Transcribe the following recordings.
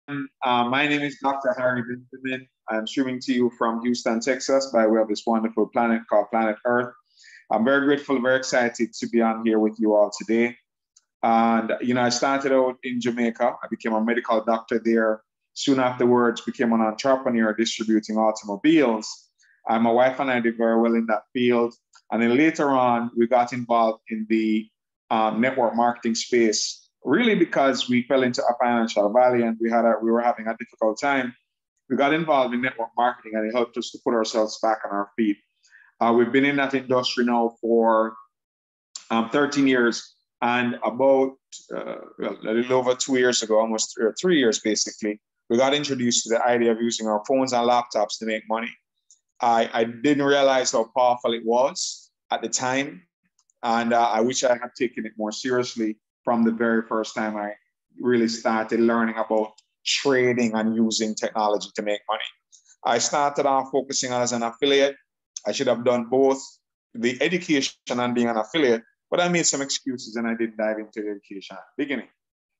My name is Dr. Harry Benjamin. I'm streaming to you from Houston, Texas, by way of this wonderful planet called Planet Earth. I'm very grateful, very excited to be on here with you all today. And, I started out in Jamaica. I became a medical doctor there. Soon afterwards, became an entrepreneur distributing automobiles. My wife and I did very well in that field. And then later on, we got involved in the network marketing space, really because we fell into a financial valley and we were having a difficult time. We got involved in network marketing and it helped us to put ourselves back on our feet. We've been in that industry now for 13 years, and about a little over 2 years ago, almost 3 years basically, we got introduced to the idea of using our phones and laptops to make money. I didn't realize how powerful it was at the time, and I wish I had taken it more seriously from the very first time I really started learning about trading and using technology to make money. I started off focusing as an affiliate. I should have done both the education and being an affiliate, but I made some excuses and I didn't dive into the education at the beginning.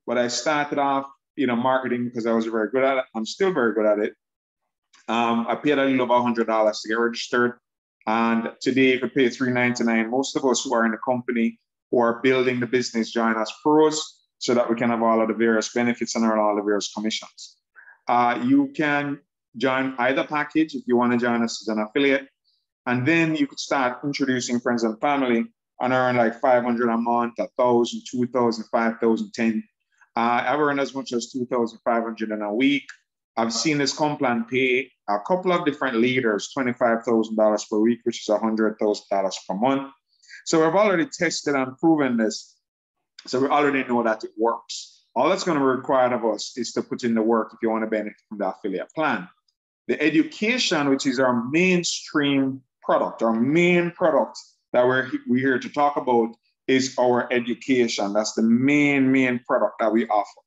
But I started off, marketing because I was very good at it. I'm still very good at it. I paid a little over $100 to get registered. And today you could pay $399. Most of us who are in the company who are building the business join as pros so that we can have all of the various benefits and earn all the various commissions. You can join either package if you want to join us as an affiliate. And then you could start introducing friends and family and earn like 500 a month, 1,000, 2,000, 5,000, 10. I've earned as much as 2,500 in a week. I've seen this company pay a couple of different leaders $25,000 per week, which is $100,000 per month. So we've already tested and proven this. So we already know that it works. All that's going to be required of us is to put in the work if you want to benefit from the affiliate plan. The education, which is our mainstream product, our main product that we're here to talk about, is our education. That's the main product that we offer.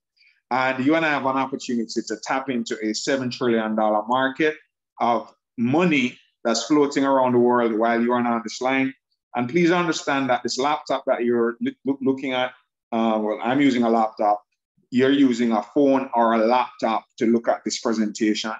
And you and I have an opportunity to tap into a $7 trillion market of money that's floating around the world while you are on this line. And please understand that this laptop that you're looking at, well, I'm using a laptop. You're using a phone or a laptop to look at this presentation.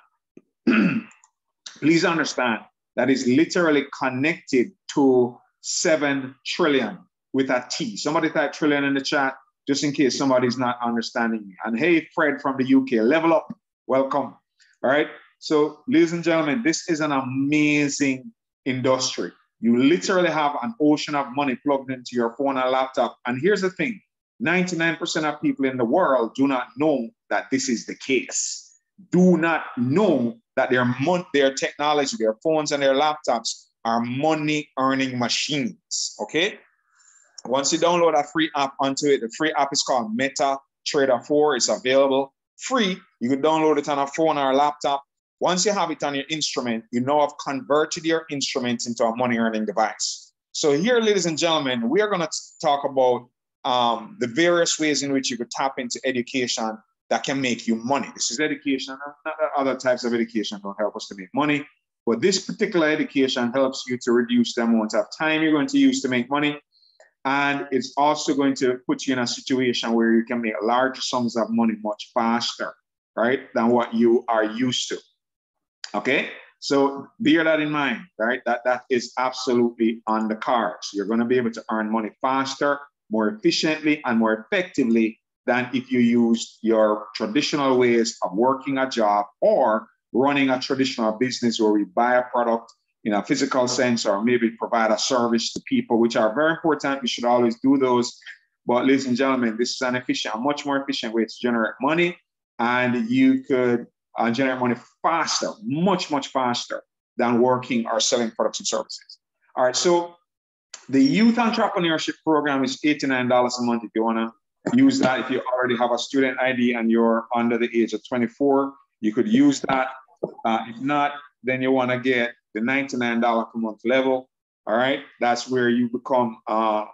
Please understand that is literally connected to 7 trillion with a T. Somebody type trillion in the chat, just in case somebody's not understanding me. And hey, Fred from the UK, level up, welcome. All right. So ladies and gentlemen, this is an amazing industry. You literally have an ocean of money plugged into your phone and laptop. And here's the thing, 99% of people in the world do not know that this is the case. Do not know that their technology, their phones and their laptops are money earning machines, okay? Once you download a free app onto it, the free app is called Meta Trader 4. It's available free. You can download it on a phone or a laptop. Once you have it on your instrument, you now have converted your instrument into a money earning device. So here, ladies and gentlemen, we are going to talk about the various ways in which you could tap into education that can make you money. This is education. Not that other types of education don't help us to make money, but this particular education helps you to reduce the amount of time you're going to use to make money. And it's also going to put you in a situation where you can make large sums of money much faster, right, than what you are used to. Okay, so bear that in mind, right? That is absolutely on the cards. You're going to be able to earn money faster, more efficiently, and more effectively than if you used your traditional ways of working a job or running a traditional business where we buy a product in a physical sense, or maybe provide a service to people, which are very important. We should always do those. But ladies and gentlemen, this is a much more efficient way to generate money. And you could generate money faster, much faster than working or selling products and services. All right, so the Youth Entrepreneurship Program is $89 a month if you want to use that. If you already have a student ID and you're under the age of 24, you could use that. If not, then you want to get the $99 per month level. All right, that's where you become a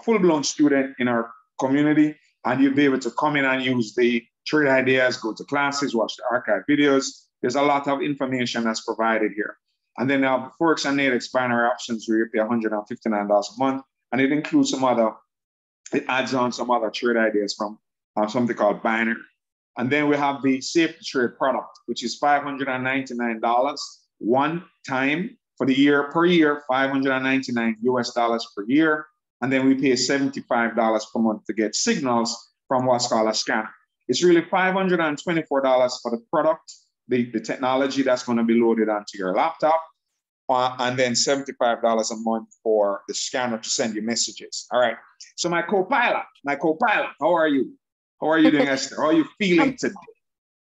full-blown student in our community, and you'll be able to come in and use the trade ideas, go to classes, watch the archive videos. There's a lot of information that's provided here. And then now Forex and Nadex binary options, where you pay $159 a month, and it includes it adds on some other trade ideas from something called binary. And then we have the safe to trade product, which is $599 one time for the year, per year, $599 US per year. And then we pay $75 per month to get signals from what's called a scanner. It's really $524 for the product, the technology that's going to be loaded onto your laptop, and then $75 a month for the scanner to send you messages. All right. So my co-pilot, how are you? How are you doing, Esther? How are you feeling today?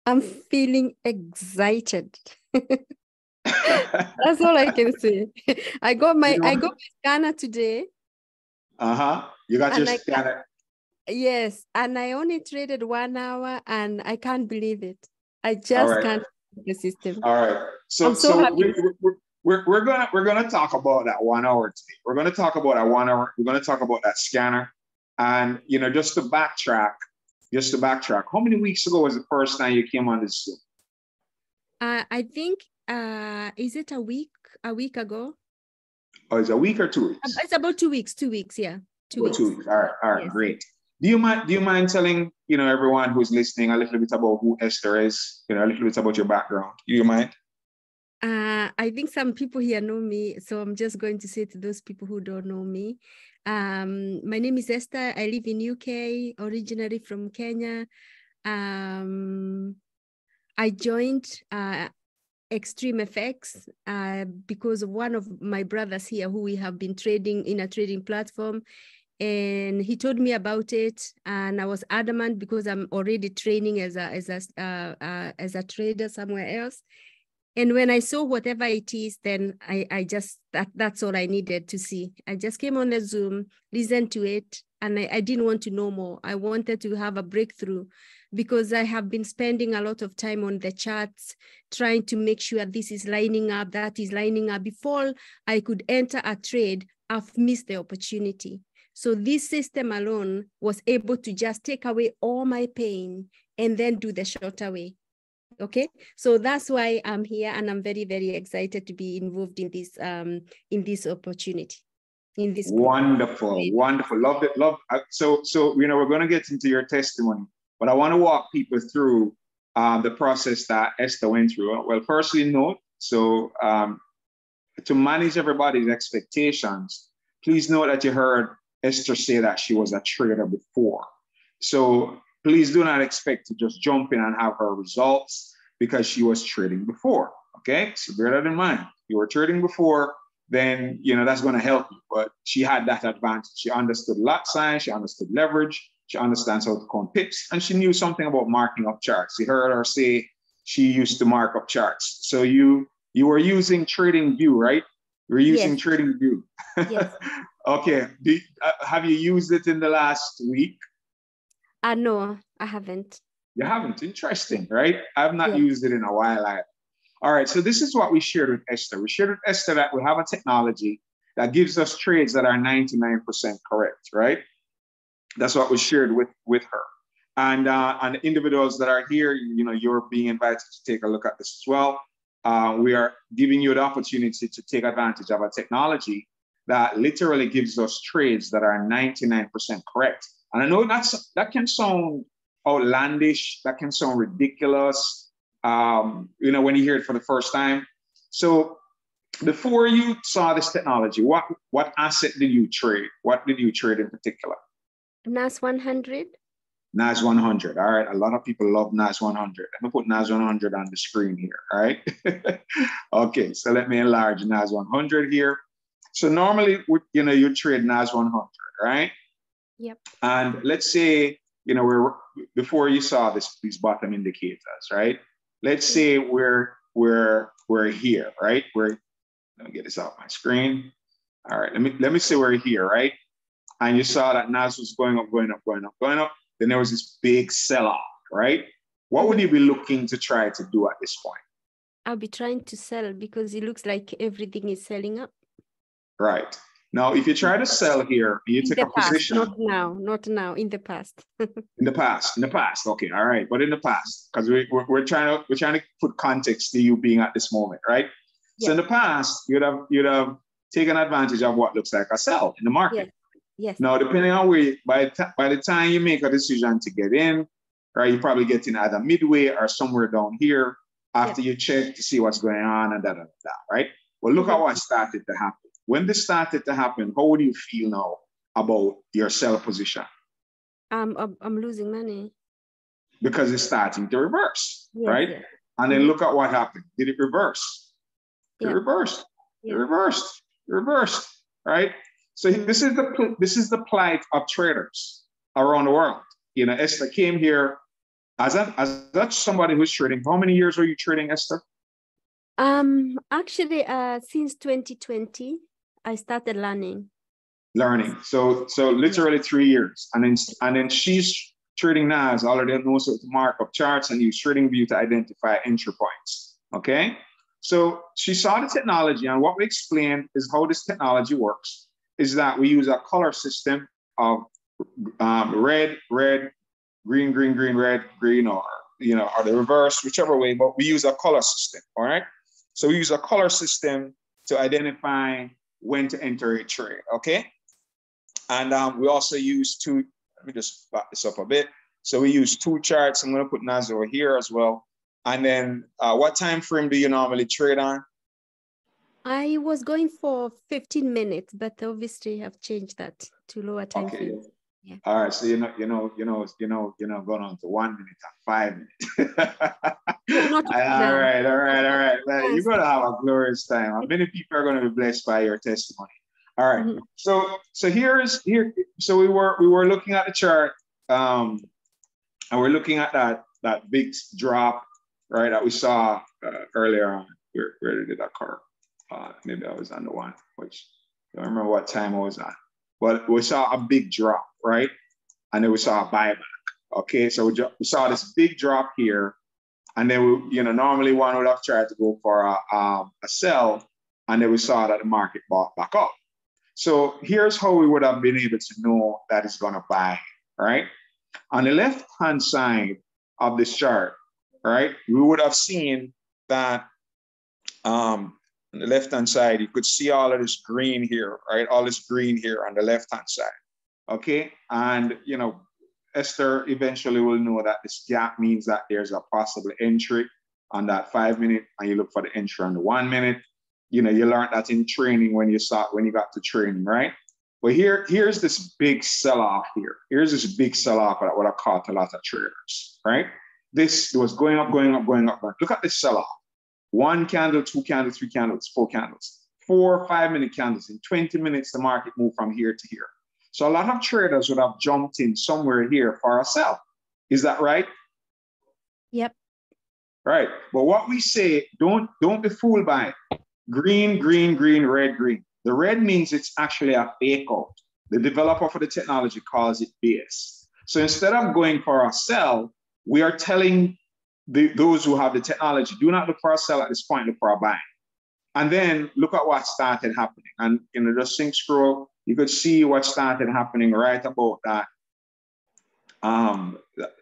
I'm feeling excited. That's all I can say. I got my scanner today. You got your scanner. Yes, and I only traded 1 hour, and I can't believe it. I just can't believe the system. All right. So happy. We're gonna talk about that 1 hour today. We're gonna talk about that 1 hour. We're gonna talk about that scanner, and just to backtrack. How many weeks ago was the first time you came on this Zoom? I think is it a week ago? Oh, it's a week or 2 weeks? It's about 2 weeks. 2 weeks, yeah. 2 weeks. 2 weeks. All right, yes. Great. Do you mind telling everyone who's listening a little bit about who Esther is? A little bit about your background. Do you mind? I think some people here know me, so I'm just going to say to those people who don't know me. My name is Esther. I live in UK, originally from Kenya. I joined Xtreamfx because of one of my brothers here who we have been trading in a trading platform, and he told me about it, and I was adamant because I'm already training as a trader somewhere else. And when I saw whatever it is, then I just, that's all I needed to see. I just came on the Zoom, listened to it, and I didn't want to know more. I wanted to have a breakthrough because I have been spending a lot of time on the charts, trying to make sure this is lining up, that is lining up. Before I could enter a trade, I've missed the opportunity. So this system alone was able to just take away all my pain and then do the shorter way. Okay, so that's why I'm here, and I'm very, very excited to be involved in this opportunity. Wonderful. Love it. So we're going to get into your testimony, but I want to walk people through the process that Esther went through. Well, firstly, note, so to manage everybody's expectations, please note that you heard Esther say that she was a trader before. So please do not expect to just jump in and have her results because she was trading before. Okay, so bear that in mind. You were trading before, then that's going to help you. But she had that advantage. She understood lot size, she understood leverage, she understands how to count pips, and she knew something about marking up charts. You heard her say she used to mark up charts. So you were using TradingView, right? You were using TradingView. Yes. Okay. Have you used it in the last week? No, I haven't. You haven't? Interesting, right? I've not used it in a while either. All right, so this is what we shared with Esther. We shared with Esther that we have a technology that gives us trades that are 99% correct, right? That's what we shared with her. And the individuals that are here, you're being invited to take a look at this as well. We are giving you the opportunity to take advantage of a technology that literally gives us trades that are 99% correct. And I know that can sound outlandish, that can sound ridiculous, when you hear it for the first time. So before you saw this technology, what asset did you trade? What did you trade in particular? NAS 100. NAS 100. All right. A lot of people love NAS 100. Let me put NAS 100 on the screen here. All right. Okay. So let me enlarge NAS 100 here. So normally, you trade NAS 100, right? Yep. And let's say, before you saw these bottom indicators, right? Let's say we're here, right? Let me get this off my screen. All right. Let me say we're here, right? And you saw that NAS was going up. Then there was this big sell-off, right? What would you be looking to try to do at this point? I'll be trying to sell because it looks like everything is selling up. Right. Now, if you try to sell here, you take a position. Not now, in the past. In the past. Okay, all right. But in the past, because we're trying to put context to you being at this moment, right? Yes. So in the past, you'd have taken advantage of what looks like a sell in the market. Yes. Now, depending on where, by the time you make a decision to get in, right? You're probably getting either midway or somewhere down here after you check to see what's going on and that, right? Well, look at what started to happen. When this started to happen, how would you feel now about your sell position? I'm losing money. Because it's starting to reverse, right? Yes. And then look at what happened. Did it reverse? It reversed. It reversed. It reversed, right? So this is the plight of traders around the world. You know, Esther came here as that somebody who's trading. How many years were you trading, Esther? Actually, since 2020, I started learning. So literally 3 years, and then she's trading now as already knows how to mark up charts and use TradingView to identify entry points. Okay, so she saw the technology, and what we explained is how this technology works. Is that we use a color system of red, red, green, green, green, red, green, or or the reverse, whichever way. But we use a color system. All right. So we use a color system to identify when to enter a trade. Okay. And we also use two. Let me just back this up a bit. So we use two charts. I'm going to put Naz over here as well. And then what time frame do you normally trade on? I was going for 15 minutes, but obviously I've changed that to lower time frames. Yeah. All right. So going on to 1 minute and 5 minutes. Not all right. Well, you're going to have a glorious time. Many people are going to be blessed by your testimony. All right. So So we were looking at the chart, and we're looking at that big drop, right, that we saw earlier on. Where did that occur? Maybe I was on the one, which I don't remember what time I was on. But we saw a big drop, right? And then we saw a buyback. Okay, so we saw this big drop here, and then we, normally one would have tried to go for a sell, and then we saw that the market bought back up. So here's how we would have been able to know that it's going to buy, right? On the left-hand side of this chart, right, we would have seen that on the left-hand side, you could see all of this green here, right? All this green here on the left-hand side, okay? And, Esther eventually will know that this gap means that there's a possible entry on that 5 minute, and you look for the entry on the 1 minute. You learned that in training when you got to training, right? But here's this big sell-off here. Here's this big sell-off that would have caught a lot of traders, right? This was going up, going up, going up. Look at this sell-off. 1 candle, 2 candles, 3 candles, 4 candles, 4 5-minute candles. In 20 minutes, the market moved from here to here. So a lot of traders would have jumped in somewhere here for a sell. Is that right? Yep. Right. But what we say, don't be fooled by it. Green, green, green, red, green. The red means it's actually a fake out. The developer for the technology calls it BS. So instead of going for a sell, we are telling those who have the technology, do not look for a sell at this point, look for a buy. And then look at what started happening. And just sync scroll, you could see what started happening right about that.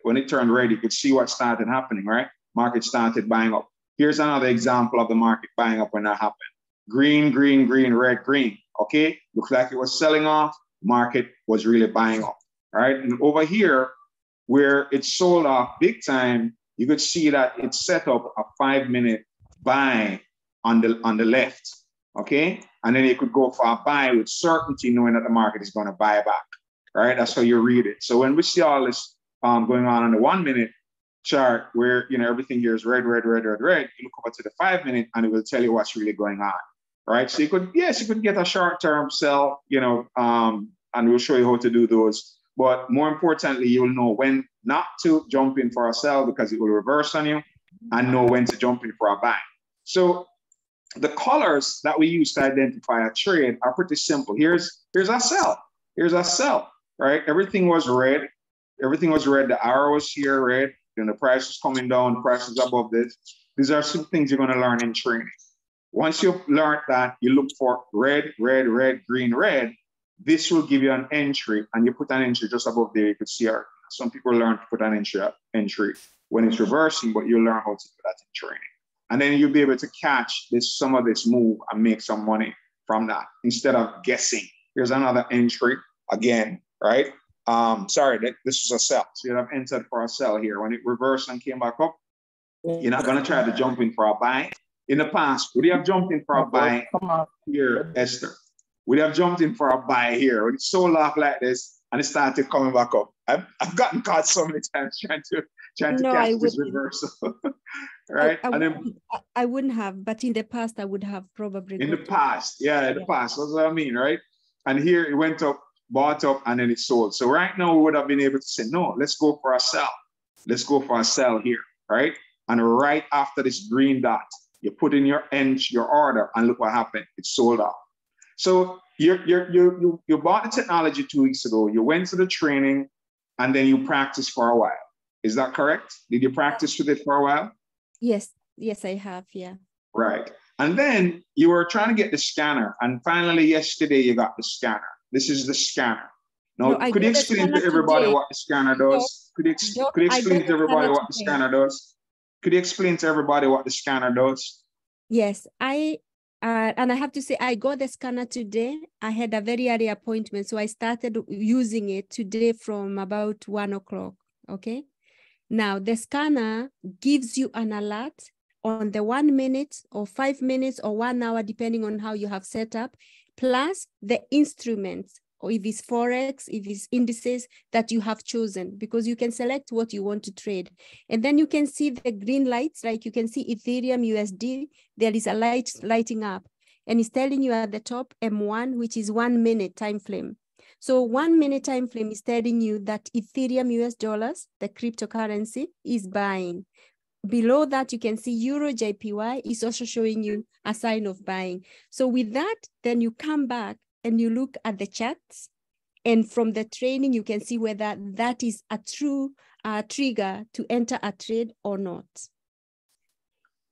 When it turned red, you could see what started happening, right? Market started buying up. Here's another example of the market buying up when that happened. Green, green, green, red, green. Okay, looks like it was selling off. Market was really buying up, right? And over here, where it sold off big time, you could see that it set up a 5-minute buy on the left, okay? And then you could go for a buy with certainty, knowing that the market is going to buy back, right? That's how you read it. So when we see all this going on the 1 minute chart, where everything here is red, red, red, red, red, you look over to the 5 minute and it will tell you what's really going on, right? So you could get a short-term sell, and we'll show you how to do those. But more importantly, you'll know when not to jump in for a sell because it will reverse on you, and know when to jump in for a buy. So the colors that we use to identify a trade are pretty simple. Here's a sell. Here's a sell, right? Everything was red. Everything was red. The arrow was here, red. The price is coming down. The price is above this. These are some things you're going to learn in training. Once you've learned that, you look for red, red, red, green, red. This will give you an entry, and you put an entry just above there. You could see some people learn to put an entry when it's reversing, but you'll learn how to do that in training. And then you'll be able to catch some of this move and make some money from that instead of guessing. Here's another entry again, right? Sorry, this was a sell. So you'd have entered for a sell here. When it reversed and came back up, you're not going to try to jump in for a buy. In the past, would you have jumped in for a buy here, Esther? Would you have jumped in for a buy here? When it sold off like this and it started coming back up. I've gotten caught so many times trying to catch this reversal. Right? I wouldn't have, but in the past, I would have probably. In the past, yeah, in the past. That's what I mean, right? And here it went up, bought up, and then it sold. So right now, we would have been able to say, no, let's go for a sell. Let's go for a sell here, right? And right after this green dot, you put in your order, and look what happened. It sold off. So you bought the technology 2 weeks ago. You went to the training, and then you practiced for a while. Is that correct? Did you practice with it for a while? Yes, I have, yeah. Right. And then you were trying to get the scanner, and finally yesterday you got the scanner. This is the scanner. Now, could you explain to everybody what the scanner does? Could you explain to everybody what the scanner does? Could you explain to everybody what the scanner does? Yes, and I have to say, I got the scanner today. I had a very early appointment, so I started using it today from about 1 o'clock, okay? Now, the scanner gives you an alert on the 1 minute or 5 minutes or 1 hour, depending on how you have set up, plus the instruments, or if it's Forex, if it's indices that you have chosen, because you can select what you want to trade. And then you can see the green lights, like you can see Ethereum USD, there is a light lighting up, and it's telling you at the top M1, which is 1 minute time frame. So 1 minute time frame is telling you that Ethereum US dollars, the cryptocurrency, is buying. Below that, you can see Euro JPY is also showing you a sign of buying. So with that, then you come back and you look at the charts. And from the training, you can see whether that is a true trigger to enter a trade or not.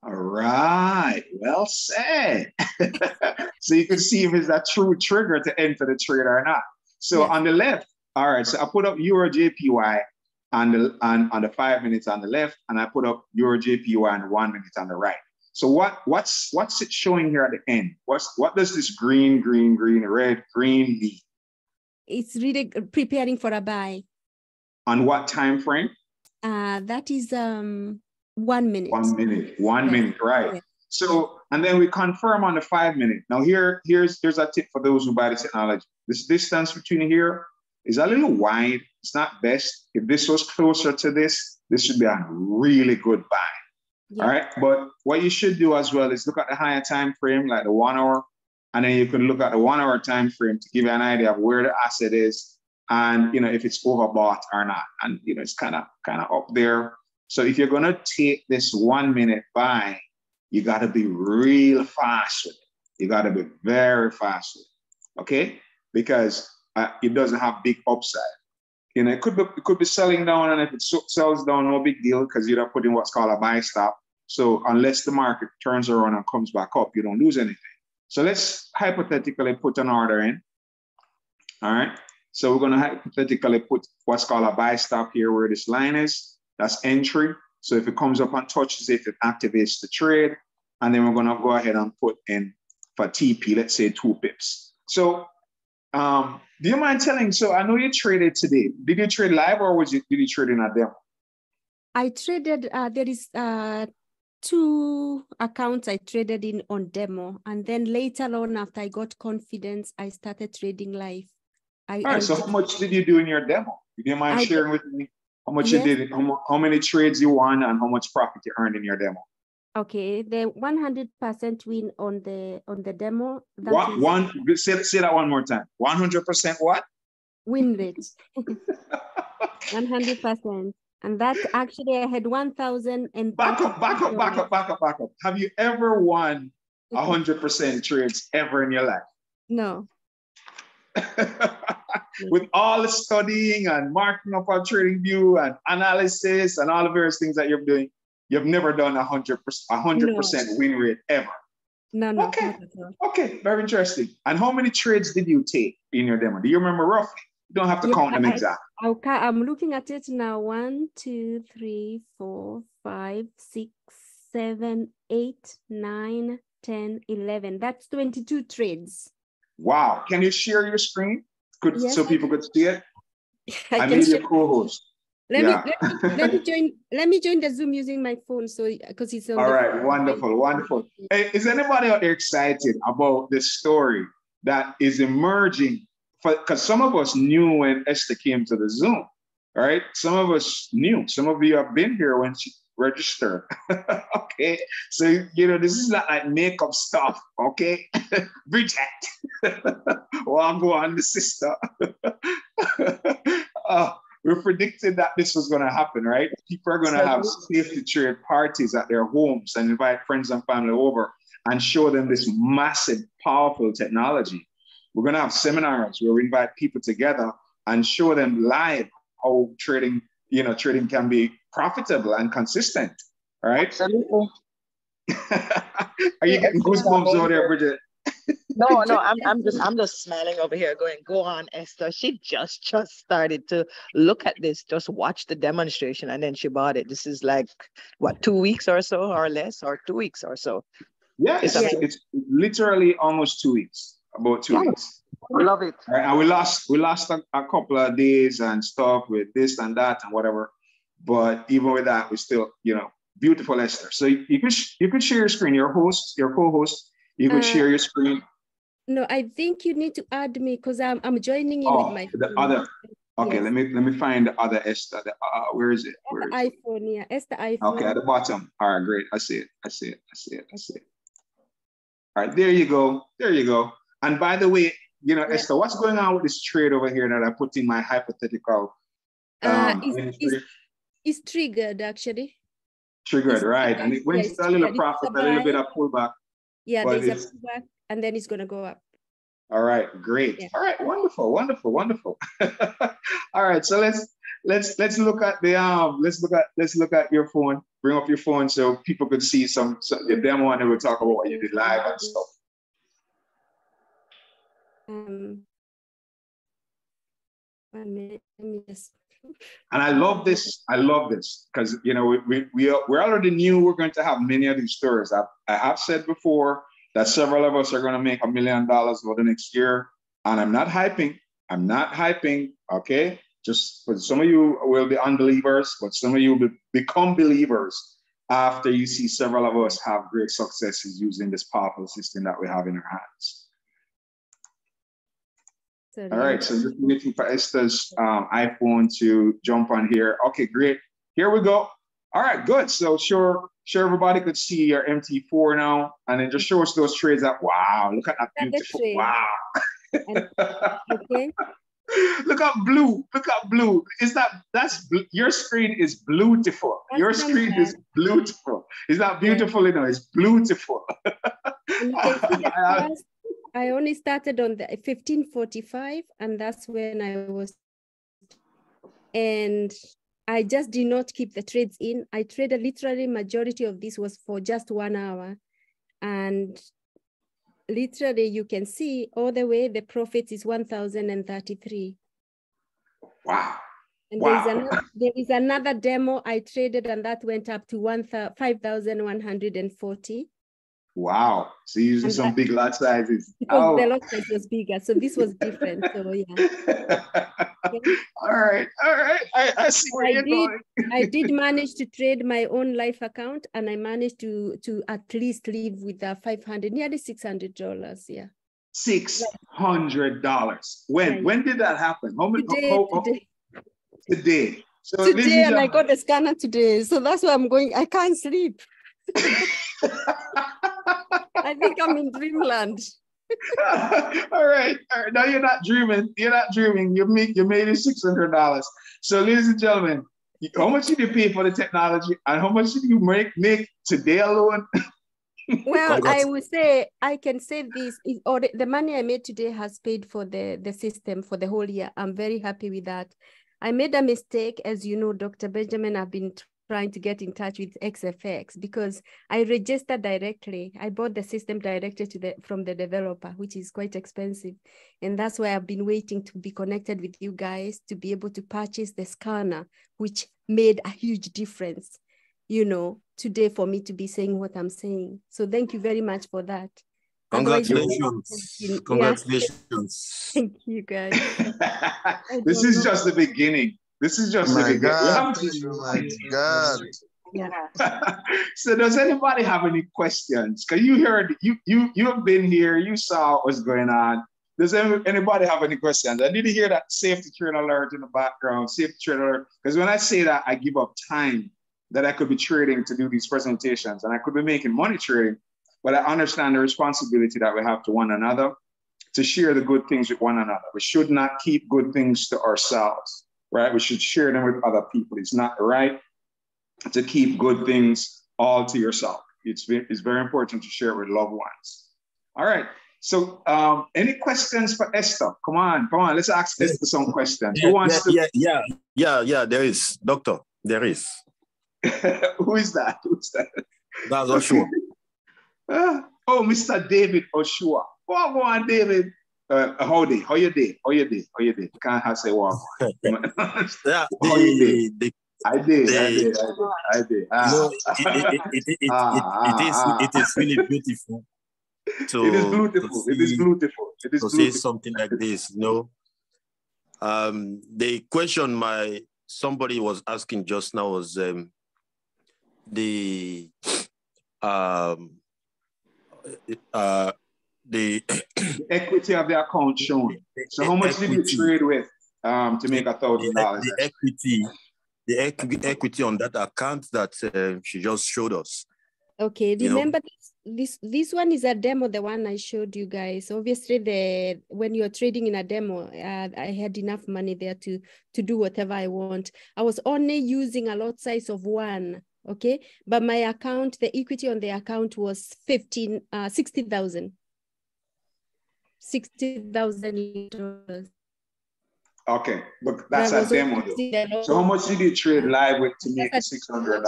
All right, well said. So you can see if it's a true trigger to enter the trade or not. So yes. On the left, all right, so I put up Euro JPY on the 5 minutes on the left, and I put up Euro JPY on 1 minute on the right. So what's it showing here at the end? What does this green, red, green mean? It's really preparing for a buy. On what time frame? That is 1 minute. 1 minute. 1 minute, right? Yes. So, and then we confirm on the 5 minute. Now here's a tip for those who buy the technology. This distance between here is a little wide. It's not best. If this was closer to this should be a really good buy. Yeah. All right. But what you should do as well is look at the higher time frame, like the 1 hour, and then you can look at the 1 hour time frame to give you an idea of where the asset is and if it's overbought or not. And it's kind of up there. So if you're gonna take this 1 minute buy, you gotta be real fast with it. You gotta be very fast with it. Okay? Because it doesn't have big upside. It could be selling down, and if it sells down, no big deal, because you're not putting what's called a buy stop. So unless the market turns around and comes back up, you don't lose anything. So let's hypothetically put an order in. All right. So we're going to hypothetically put what's called a buy stop here where this line is. That's entry. So if it comes up and touches it, it activates the trade. And then we're going to go ahead and put in for TP, let's say 2 pips. So do you mind telling? So I know you traded today. Did you trade live or did you trade in a demo? I traded, there is 2 accounts I traded in on demo. And then later on, after I got confidence, I started trading live. All right, so how much did you do in your demo? Do you mind sharing with me how much you did, how many trades you won, and how much profit you earned in your demo? Okay, the 100% win on the demo. Say that one more time. 100% what? Win rate. 100%. And that's actually, I had 1,000 and back up. Have you ever won 100% trades ever in your life? No. With all the studying and marking up our trading view and analysis and all the various things that you're doing, you've never done 100% win rate ever. No. Okay, very interesting. And how many trades did you take in your demo? Do you remember roughly? You don't have to count them exactly. Okay, I'm looking at it now. 1, 2, 3, 4, 5, 6, 7, 8, 9, 10, 11. That's 22 trades. Wow. Can you share your screen? So people could see it? I made you co-host. Let me join the Zoom using my phone, so because it's on. All right, wonderful, wonderful. Hey, is anybody out there excited about this story that is emerging? Because some of us knew when Esther came to the Zoom, right? Some of us knew. Some of you have been here when she registered. Okay, so this is not like makeup stuff. Okay, Bridget, well, go on, the sister. We predicted that this was going to happen, right? People are going to have safety trade parties at their homes and invite friends and family over and show them this massive, powerful technology. We're going to have seminars where we invite people together and show them live how trading can be profitable and consistent, right? Absolutely. Are you getting goosebumps over there, Bridget? No, I'm just smiling over here going, go on, Esther. She just started to look at this, just watch the demonstration, and then she bought it. This is like, what, 2 weeks or so, or less, or 2 weeks or so? Yeah, it's literally almost 2 weeks, about 2 weeks. Love it. Right, and we lost a couple of days and stuff with this and that and whatever. But even with that, we still, beautiful, Esther. So you could share your screen, your co-host, you could share your screen. No, I think you need to add me because I'm joining in with my the phone. Other. Okay, yes. Let me find the other Esther. Where is it? Where is iPhone, it? Yeah. Esther iPhone. Okay, at the bottom. All right, great. I see it. All right, there you go. And by the way, Esther, what's going on with this trade over here that I put in my hypothetical? It's triggered, actually. Triggered, right. And it went a little profit, a little bit of pullback. Yeah, there's a pullback, and then it's going to go up. All right, great. Yeah. All right, wonderful. All right, so let's look at the let's look at your phone. Bring up your phone so people could see some the demo, and we'll talk about what you did live and stuff. And I love this because we're already knew we're going to have many of these stories. I have said before that several of us are going to make $1 million over the next year, and I'm not hyping. Okay, just for some of you will be unbelievers, but some of you will become believers after you see several of us have great successes using this powerful system that we have in our hands. All right, so just waiting for Esther's iPhone to jump on here. Okay, great. Here we go. All right, good. So sure everybody could see your MT4 now, and then just show us those trades. Wow, look at that beautiful. Wow. Okay. Look up blue. That's your screen is beautiful. Your screen is beautiful. It's not beautiful, it's beautiful. And you can see the I only started on the 1545, and that's when I was, and I just did not keep the trades in. I traded literally majority of this was for just 1 hour, and literally you can see all the way the profit is 1,033. Wow. And there is another demo I traded, and that went up to 5,140. Wow. So you're using some big lot sizes. Because the lot size was bigger. So this was different. So yeah. Okay. All right. I see where you're going. I did manage to trade my own life account, and I managed to at least live with $500, nearly $600. Yeah. $600. When did that happen? How many? Today. So today, and I got the scanner today. So that's why I'm going. I can't sleep. I think I'm in dreamland. All right. Now you're not dreaming. You made it $600. So, ladies and gentlemen, how much did you pay for the technology, and how much did you make today alone? Well, I would say I can say this: the money I made today has paid for the system for the whole year. I'm very happy with that. I made a mistake, as you know, Dr. Benjamin. I've been trying to get in touch with Xtreamfx because I registered directly. I bought the system directly from the developer, which is quite expensive. And that's why I've been waiting to be connected with you guys to be able to purchase the scanner, which made a huge difference, today for me to be saying what I'm saying. So thank you very much for that. Congratulations. Congratulations. Thank you, guys. This is just the beginning. This is just the beginning. My God. Yeah. So does anybody have any questions? Because you heard, you have been here, you saw what's going on. Does anybody have any questions? I did hear that safety trade alert in the background, safety trade alert. Because when I say that, I give up time that I could be trading to do these presentations, and I could be making money trading, but I understand the responsibility that we have to one another to share the good things with one another. We should not keep good things to ourselves, right? We should share them with other people. It's not right to keep good things all to yourself. It's very important to share it with loved ones. All right. So any questions for Esther? Come on. Let's ask Esther some questions. Who wants to? Yeah, there is. Doctor, there is. Who is that? That's Oshua. Oh, Mr. David Oshua. Go on, David. Howdy. How you day? Can't have say wow. Yeah, How you day? I did. It is really beautiful. It is beautiful. To say something like this, the question somebody was asking just now was the equity of the account shown. So how much did you trade with to make $1,000? The equity on that account that she just showed us. Okay, remember this one is a demo, the one I showed you guys. Obviously, when you're trading in a demo, I had enough money there to do whatever I want. I was only using a lot size of 1, okay? But my account, the equity on the account was 60,000. $60,000. Okay, but that's a demo though. So how much did you trade live with to make $600? Trade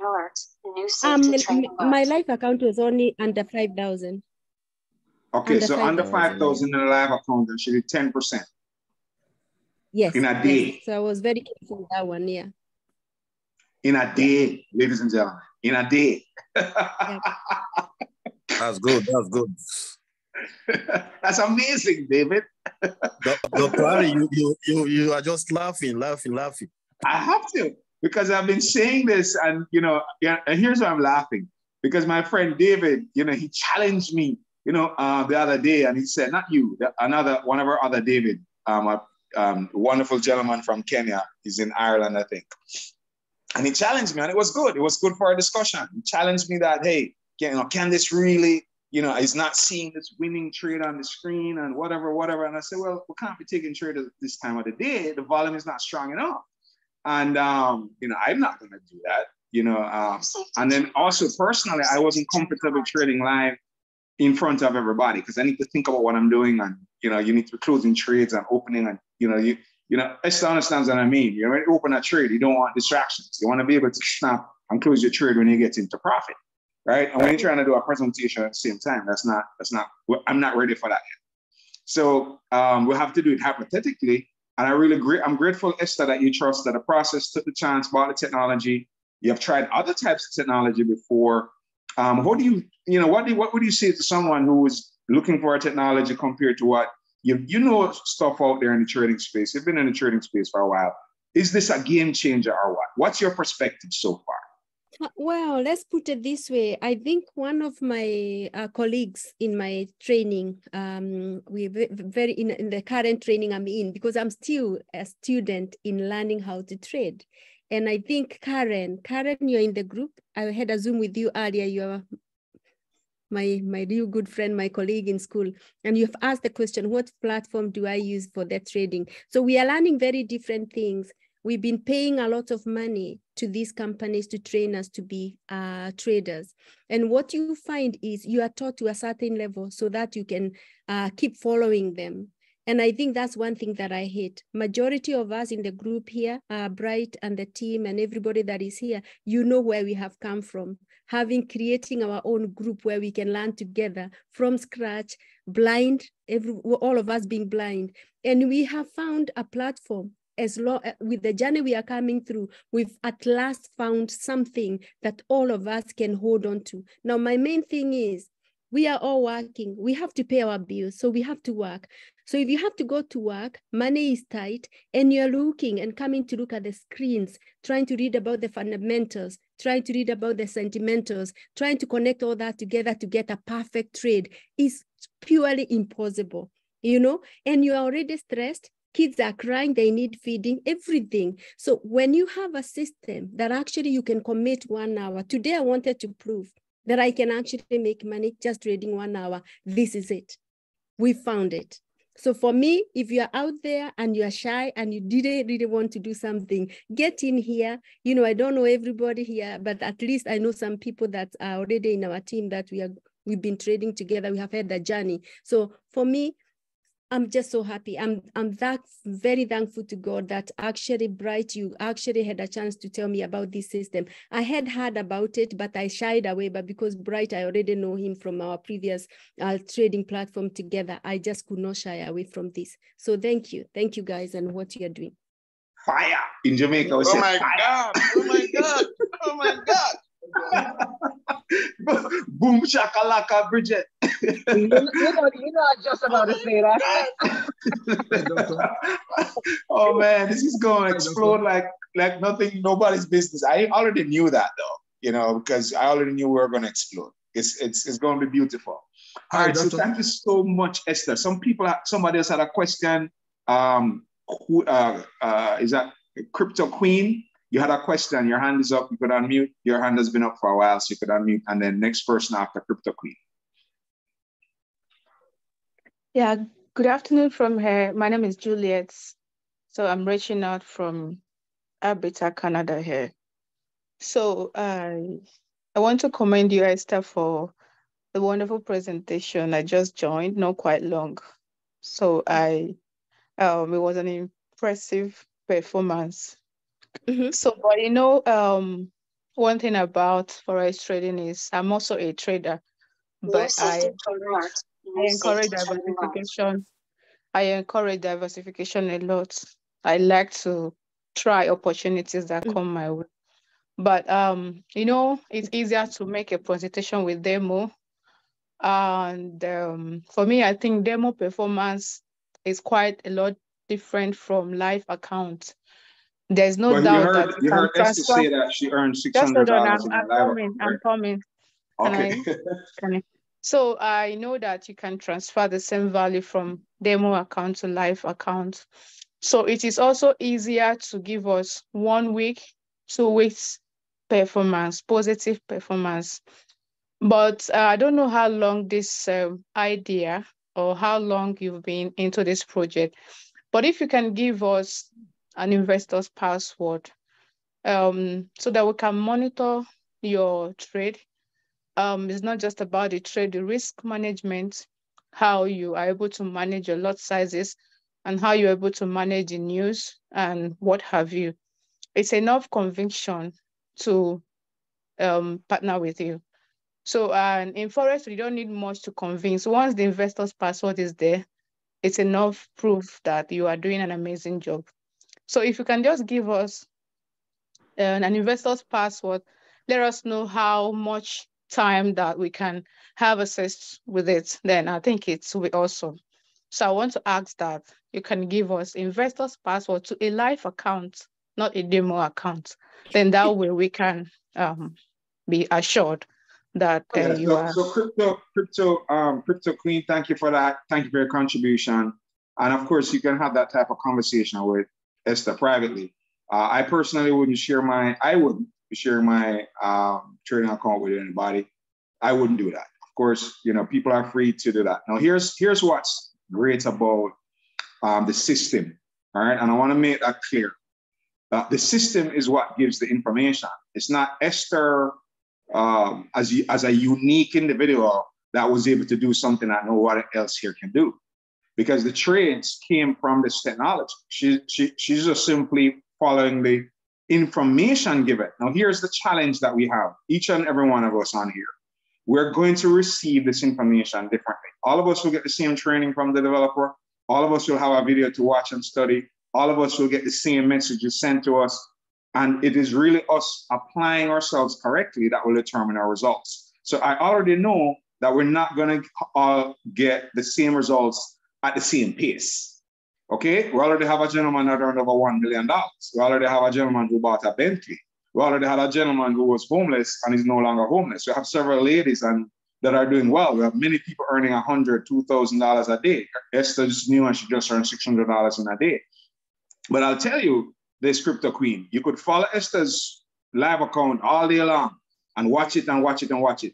alert. New safety trading my live account was only under 5,000. Okay, so under 5,000 in a live account, then she did 10%. Yes. In a day. Yes. So I was very careful with that one, yeah. In a day, ladies and gentlemen. In a day. Yep. That's good. That's amazing, David. Dr. Harry, you are just laughing. I have to, because I've been saying this, and and here's why I'm laughing. Because my friend David, he challenged me, the other day, and he said, not you, one of our other David, a wonderful gentleman from Kenya. He's in Ireland, I think. And he challenged me, and it was good. It was good for a discussion. He challenged me that, hey, can this really, he's not seeing this winning trade on the screen and whatever. And I said, well, we can't be taking trade at this time of the day. The volume is not strong enough. And, I'm not going to do that, and then also personally, I wasn't comfortable trading live in front of everybody because I need to think about what I'm doing. And, you need to be closing trades and opening and, Esther understands what I mean. You already open a trade. You don't want distractions. You want to be able to snap and close your trade when you get into profit. Right. And when you're trying to do a presentation at the same time, I'm not ready for that yet. So we'll have to do it hypothetically. And I'm grateful, Esther, that you trusted the process, took the chance, bought the technology. You have tried other types of technology before. What would you say to someone who is looking for a technology compared to what stuff out there in the trading space? You've been in the trading space for a while. Is this a game changer or what? What's your perspective so far? Well, let's put it this way. I think one of my colleagues in my training, we're very in the current training I'm in, because I'm still a student in learning how to trade. And I think Karen, you're in the group. I had a Zoom with you earlier. You're my real good friend, my colleague in school. And you've asked the question, what platform do I use for that trading? So we are learning very different things. We've been paying a lot of money to these companies to train us to be traders. And what you find is you are taught to a certain level so that you can keep following them. And I think that's one thing that I hate. Majority of us in the group here, Bright and the team and everybody that is here, where we have come from, creating our own group where we can learn together from scratch, blind, all of us being blind. And we have found a platform. With the journey we are coming through, we've at last found something that all of us can hold on to. Now, my main thing is, We are all working. We have to pay our bills, so we have to work. So if you have to go to work, money is tight, and you're looking and coming to look at the screens, trying to read about the fundamentals, trying to read about the sentimentals, trying to connect all that together to get a perfect trade is purely impossible, you know, and you're already stressed. Kids are crying, they need feeding, everything. So when you have a system that actually you can commit 1 hour, today I wanted to prove that I can actually make money just trading 1 hour. This is it. We found it. So for me, if you're out there and you're shy and you didn't really want to do something, get in here. You know, I don't know everybody here, but at least I know some people that are already in our team that we've been trading together. We have had the journey. So for me, I'm just so happy. I'm that very thankful to God that actually, Bright, you actually had a chance to tell me about this system. I had heard about it, but I shied away. But because Bright, I already know him from our previous trading platform together, I just could not shy away from this. So thank you guys, and what you're doing. Fire in Jamaica. Oh my God! Oh my God! Oh my God! Boom shakalaka, Bridget. You know, I'm just about to say that. Oh man, this is going to explode like nothing, nobody's business. I already knew that though, you know, because I already knew we were going to explode. It's going to be beautiful. All right, so thank you so much, Esther. Somebody else had a question. Is that Crypto Queen? You had a question. Your hand is up. You could unmute. Your hand has been up for a while, so you could unmute. And then next person after Crypto Queen. Yeah, good afternoon from here. My name is Juliet. So I'm reaching out from Alberta, Canada here. So I want to commend you, Esther, for the wonderful presentation. I just joined, not quite long. So it was an impressive performance. Mm-hmm. So, but you know, one thing about forex trading is I'm also a trader, but I encourage diversification. I encourage diversification a lot. I like to try opportunities that come my way. But you know, it's easier to make a presentation with demo. And for me, I think demo performance is quite a lot different from live account. There's no doubt that you heard Esther transfer. say that she earned $600 Just hold on, in her live account, right? I'm coming. Okay. So I know that you can transfer the same value from demo account to live account. So it is also easier to give us 1 week, 2 weeks performance, positive performance. But I don't know how long this idea or how long you've been into this project. But if you can give us an investor's password so that we can monitor your trade. It's not just about the trade, the risk management, how you are able to manage your lot sizes and how you're able to manage the news and what have you. It's enough conviction to partner with you. So in Forex, you don't need much to convince. Once the investor's password is there, it's enough proof that you are doing an amazing job. So if you can just give us an investor's password, let us know how much time that we can have access with it, then I think it will be awesome. So I want to ask that you can give us investor's password to a live account, not a demo account. Then that way we can be assured that you are. So Crypto Queen, thank you for that. Thank you for your contribution. And of course, you can have that type of conversation with Esther privately. I personally wouldn't share my trading account with anybody. I wouldn't do that. Of course, you know, people are free to do that. Now, here's what's great about the system. All right, and I want to make that clear. The system is what gives the information. It's not Esther as a unique individual that was able to do something that no one else here can do, because the trades came from this technology. She's just simply following the information given. Now, here's the challenge that we have, each and every one of us on here. We're going to receive this information differently. All of us will get the same training from the developer. All of us will have a video to watch and study. All of us will get the same messages sent to us. And it is really us applying ourselves correctly that will determine our results. So I already know that we're not going to all get the same results at the same pace. Okay, we already have a gentleman that earned over $1 million. We already have a gentleman who bought a Bentley. We already had a gentleman who was homeless and is no longer homeless. We have several ladies that are doing well. We have many people earning $100,000, $2,000 a day. Esther's new and she just earned $600 in a day. But I'll tell you, this crypto queen, you could follow Esther's live account all day long and watch it and watch it and watch it.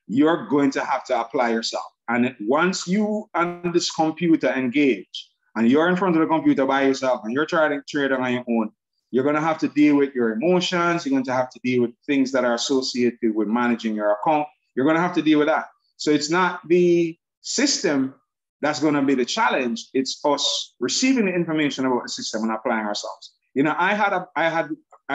You're going to have to apply yourself. And once you and this computer engage, and you're in front of the computer by yourself and you're trying to trade on your own, you're going to have to deal with your emotions. You're going to have to deal with things that are associated with managing your account. You're going to have to deal with that. So it's not the system that's going to be the challenge. It's us receiving the information about the system and applying ourselves. You know, I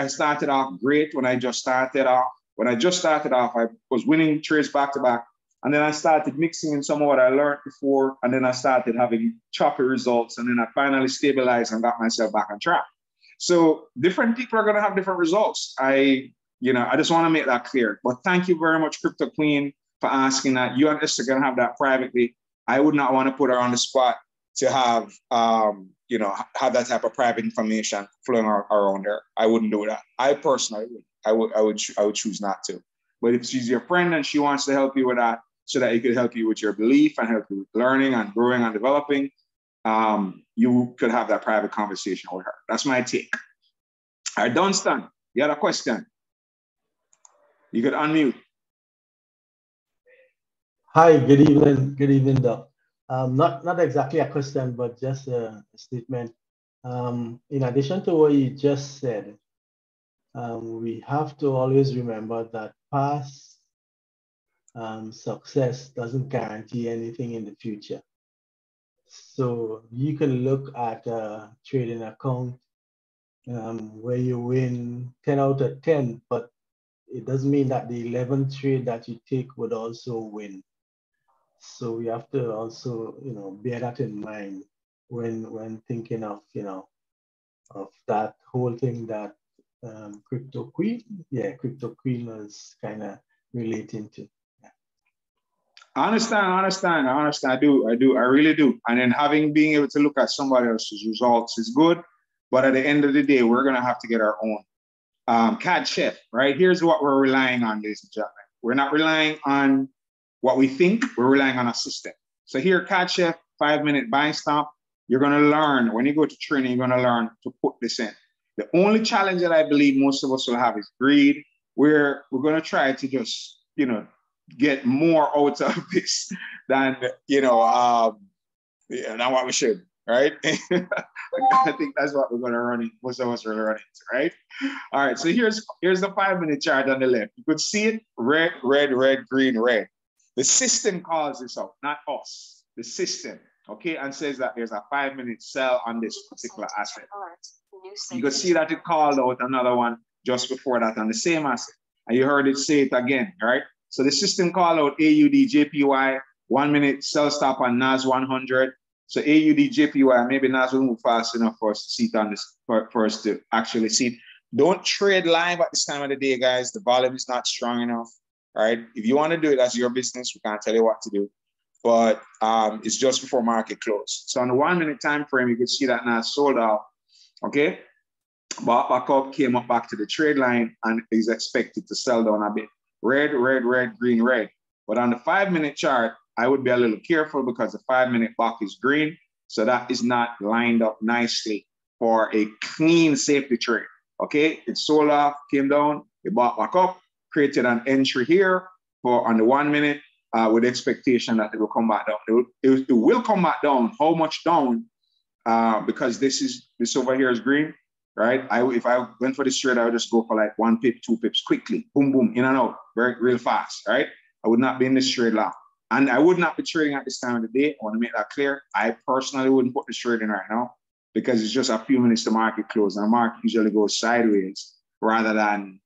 started off great when I just started off. When I just started off, I was winning trades back to back. And then I started mixing in some of what I learned before. And then I started having choppy results. And then I finally stabilized and got myself back on track. So different people are going to have different results. I just want to make that clear. But thank you very much, Crypto Queen, for asking that. You and Esther can have that privately. I would not want to put her on the spot to have, have that type of private information flowing around there. I wouldn't do that. I personally would. I would choose not to. But if she's your friend and she wants to help you with that, so that it could help you with your belief and help you with learning and growing and developing, you could have that private conversation with her. That's my take. All right, Dunstan, you had a question? You could unmute. Hi, good evening. Good evening, Doc. Not exactly a question, but just a statement. In addition to what you just said, we have to always remember that past success doesn't guarantee anything in the future. So you can look at a trading account where you win 10 out of 10, but it doesn't mean that the 11th trade that you take would also win. So we have to also, bear that in mind when thinking of, of that whole thing that Crypto Queen was kind of relating to. I understand. I do. I really do. And then being able to look at somebody else's results is good. But at the end of the day, we're going to have to get our own. CAD Chef, right? Here's what we're relying on, ladies and gentlemen. We're not relying on what we think. We're relying on a system. So here, CAD Chef, 5-minute buy stop. You're going to learn. When you go to training, you're going to learn to put this in. The only challenge that I believe most of us will have is greed. We're going to try to just, get more out of this than than what we should, right? I think that's what we're going to run into. Most of us are running into, right? All right, so here's the 5-minute chart on the left. You could see it: red, red, red, green, red. The system calls this out, not us. The system, okay, and says that there's a 5-minute sell on this particular asset. You could see that it called out another one just before that on the same asset, and you heard it say it again, right? So the system called out AUD JPY, 1-minute sell stop on NAS 100. So AUD JPY, maybe NAS will move fast enough for us to see it on this, for us to actually see it. Don't trade live at this time of the day, guys. The volume is not strong enough, right? If you want to do it, that's your business. We can't tell you what to do. But it's just before market close. So on the 1-minute time frame, you can see that NAS sold out, okay? Bought back up, came up back to the trade line, and is expected to sell down a bit. Red, red, red, green, red. But on the 5-minute chart, I would be a little careful because the 5-minute block is green. So that is not lined up nicely for a clean safety trade. Okay, it sold off, came down, it bought back up, created an entry here for on the 1-minute with the expectation that it will come back down. It will come back down. How much down? Because this over here is green. Right? If I went for this trade, I would just go for like 1 pip, 2 pips quickly. Boom, boom, in and out, real fast, right? I would not be in this trade long. And I would not be trading at this time of the day. I want to make that clear. I personally wouldn't put this trade in right now because it's just a few minutes to market close. And the market usually goes sideways rather than,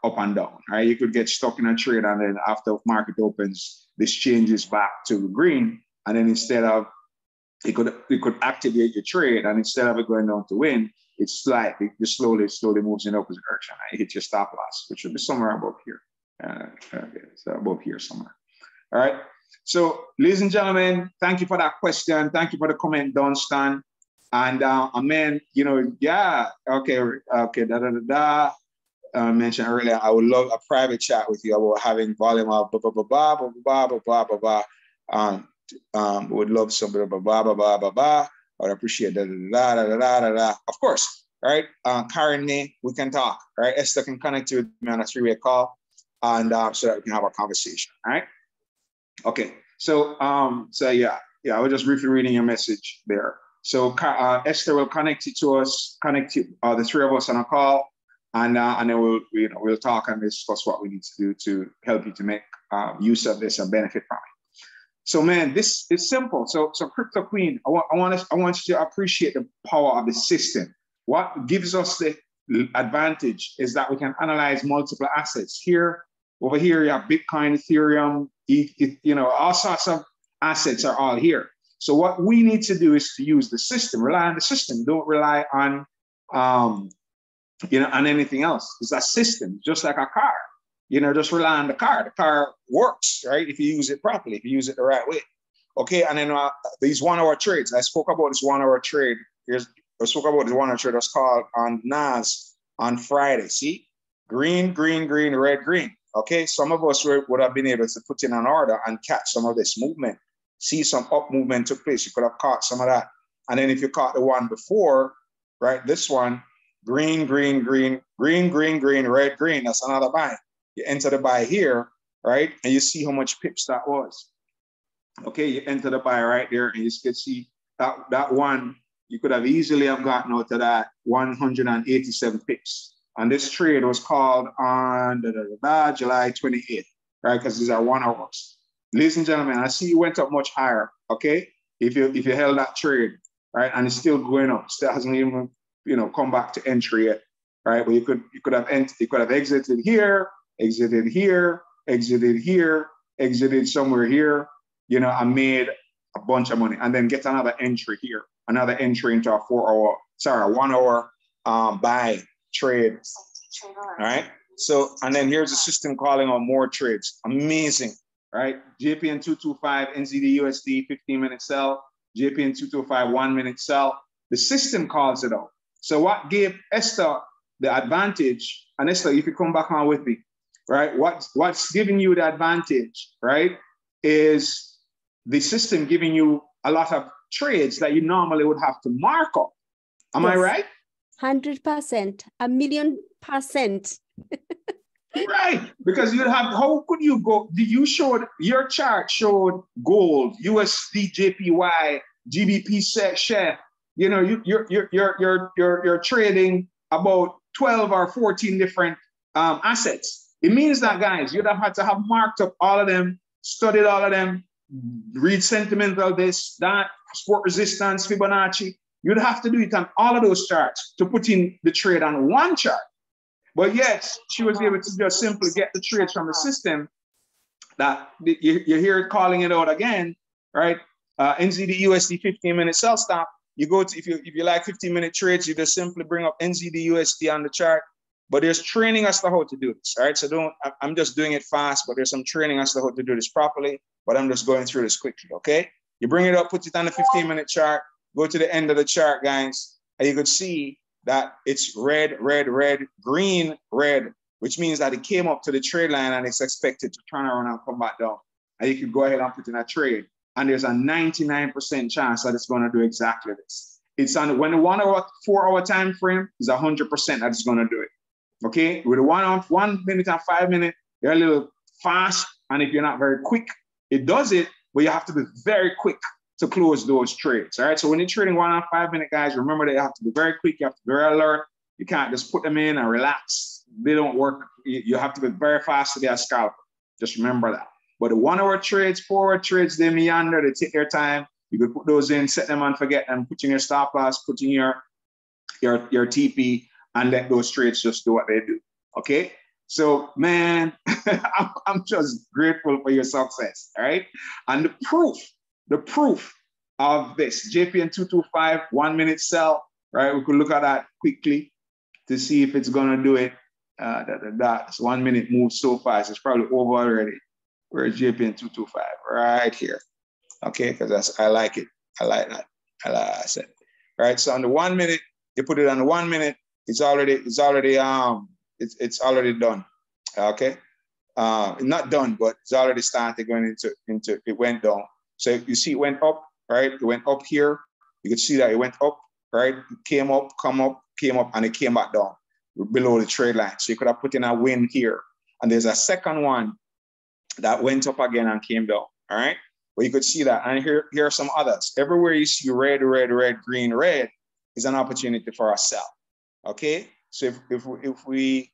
up and down, right? You could get stuck in a trade and then after market opens, this changes back to green. And then instead of, it could activate your trade. And instead of it going down to win, it's slightly, just slowly moves in opposite direction. I hit your stop loss, which would be somewhere above here. Okay, so above here somewhere. All right. So, ladies and gentlemen, thank you for that question. Thank you for the comment, Don Stan. And man, you know, yeah, okay, mentioned earlier, I would love a private chat with you about having volume of blah blah blah blah blah blah blah blah blah blah. Would love some blah blah blah blah blah blah. I would appreciate da da da da da da da. Of course, right? Karen, me, we can talk. Right? Esther can connect you with me on a 3-way call, and so that we can have a conversation. All right. Okay. So yeah, I was just briefly reading your message there. So Esther will connect you to us, the three of us on a call, and then we'll talk and discuss what we need to do to help you to make use of this and benefit from it. So man, this is simple. So Crypto Queen, I want you to appreciate the power of the system. What gives us the advantage is that we can analyze multiple assets. Over here, you have Bitcoin, Ethereum, you know, all sorts of assets are all here. So what we need to do is to use the system, rely on the system. Don't rely on, you know, on anything else. It's a system, just like a car. You know, just rely on the car. The car works, right? If you use it properly, if you use it the right way. Okay, and then these 1-hour trades. I spoke about this 1-hour trade. I spoke about this 1-hour trade that's called on NAS on Friday. See, green, green, green, red, green. Okay, some of us would have been able to put in an order and catch some of this movement. See some up movement took place. You could have caught some of that. And then if you caught the one before, right, this one, green, green, green, green, green, green, red, green, that's another buy. You enter the buy here, right, and you see how much pips that was. Okay, you enter the buy right there, and you can see that one, you could have easily have gotten out of that 187 pips. And this trade was called on July 28th, right? Because these are 1 hours. Ladies and gentlemen, I see you went up much higher, okay? If you held that trade, right, and it's still going up, still hasn't even, you know, come back to entry yet, right? But you could have exited here, exited here, exited here, exited somewhere here, you know, and made a bunch of money, and then get another entry here, another entry into a 1 hour buy trade. All right. So, and then here's the system calling on more trades. Amazing, right? JPN 225, NZD USD, 15-minute sell. JPN 225, 1-minute sell. The system calls it out. So what gave Esther the advantage, and Esther, if you come back on with me, right? What's giving you the advantage, right, is the system giving you a lot of trades that you normally would have to mark up. Am I right? 100%, 1,000,000%. Right, because you'd have, how could you go, your chart showed gold, USD, JPY, GBP, chef, you know, you're trading about 12 or 14 different assets. It means that, guys, you'd have had to have marked up all of them, studied all of them, read sentimental this, that, support resistance, Fibonacci. You'd have to do it on all of those charts to put in the trade on one chart. But yet, she was able to just simply get the trades from the system that you hear it calling it out again, right? NZD USD 15-minute sell stop. You go to, if you like 15-minute trades, you just simply bring up NZD USD on the chart. But there's training us to how to do this, all right? So I'm just doing it fast, but there's some training us to how to do this properly. But I'm just going through this quickly, okay? You bring it up, put it on the 15-minute chart. Go to the end of the chart, guys, and you could see that it's red, red, red, green, red, which means that it came up to the trade line and it's expected to turn around and come back down. And you could go ahead and put in a trade. And there's a 99% chance that it's going to do exactly this. It's on when the 1 hour, 4 hour time frame is 100% that it's going to do it. Okay, with a 1 minute and 5 minute, you're a little fast, and if you're not very quick, it does it, but you have to be very quick to close those trades. All right. So when you're trading 1 and 5 minute, guys, remember that you have to be very quick. You have to be very alert. You can't just put them in and relax. They don't work. You have to be very fast to be a scalper. Just remember that. But the 1 hour trades, 4 hour trades, they meander, they take their time. You could put those in, set them and forget them, put in your stop loss, put in your TP, and let those trades just do what they do. Okay. So, man, I'm just grateful for your success. All right. And the proof of this JPN 225 1-minute sell, right? We could look at that quickly to see if it's going to do it. That's 1 minute move so fast. It's probably over already. Where's JPN 225? Right here. Okay, because I like it. I like that. I said. All right, so on the 1 minute, you put it on the 1 minute, it's already done. Okay. Not done, but it's already started going into it went down. So you see it went up, right? It went up here. You can see that it went up, right? It came up, came up, and it came back down below the trade line. So you could have put in a win here. And there's a second one that went up again and came down. All right. Well, you could see that. And here are some others. Everywhere you see red, red, red, green, red is an opportunity for a sell. Okay. So if we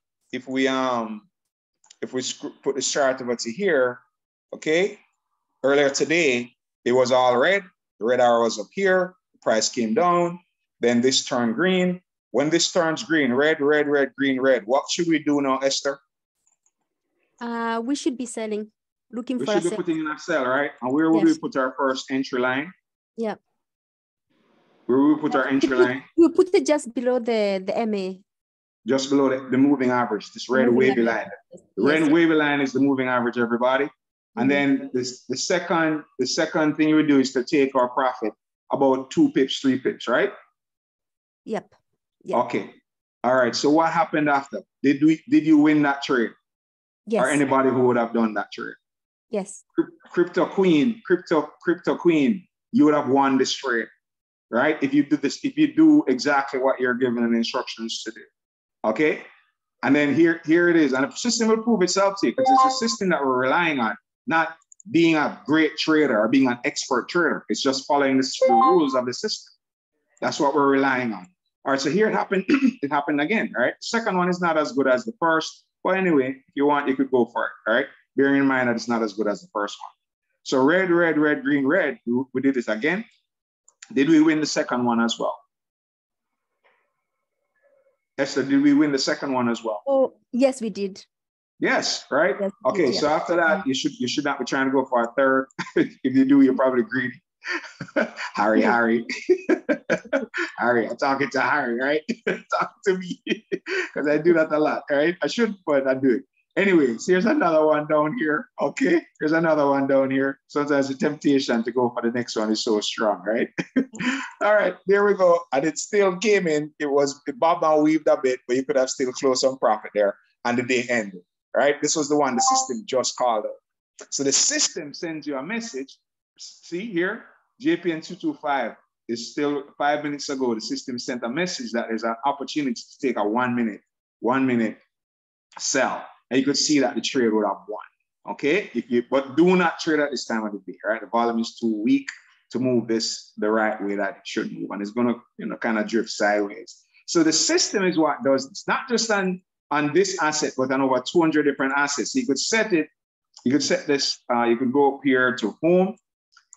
put the chart over to here, okay, earlier today, it was all red. The red arrow was up here. The price came down. Then this turned green. When this turns green, red, red, red, green, red, what should we do now, Esther? We should be selling, looking for a sell. We should be putting in a sell, right? And where would we put our first entry line? Yeah. Where would we put our entry line? We put it just below the MA. Just below the moving average, this red wavy line. The red wavy line is the moving average, everybody. And then the second thing you would do is to take our profit about 2 pips, 3 pips, right? Yep. Okay. All right. So what happened after? Did you win that trade? Yes. Or anybody who would have done that trade? Yes. Crypto Queen, you would have won this trade, right? If you do exactly what you're given the instructions to do. Okay. And then here it is. And the system will prove itself to you because it's a system that we're relying on, not being a great trader or being an expert trader. It's just following the rules of the system. That's what we're relying on. All right. So here it happened. It happened again, right? The second one is not as good as the first. But anyway, if you want, you could go for it. All right. Bearing in mind that it's not as good as the first one. So red, red, red, green, red. We did this again. Did we win the second one as well? Esther, did we win the second one as well? Oh, yes, we did. Yes, right? Yes, okay, so after that, you should not be trying to go for a third. If you do, you're probably greedy. Harry. Harry, I'm talking to Harry, right? Talk to me. Because I do that a lot, right? I shouldn't, but I do it. Anyways, here's another one down here. Okay, here's another one down here. Sometimes the temptation to go for the next one is so strong, right? All right, there we go. And it still came in. It bobbed and weaved a bit, but you could have still closed some profit there. And the day ended, right? This was the one the system just called out. So the system sends you a message. See here, JPN 225 is still 5 minutes ago. The system sent a message that there's an opportunity to take a 1 minute sell. And you could see that the trade would have won. Okay, but do not trade at this time of the day, right? The volume is too weak to move this the right way that it should move, and it's gonna kind of drift sideways. So the system is what does this, not just on this asset, but on over 200 different assets. So you could set it. You could set this. You could go up here to home.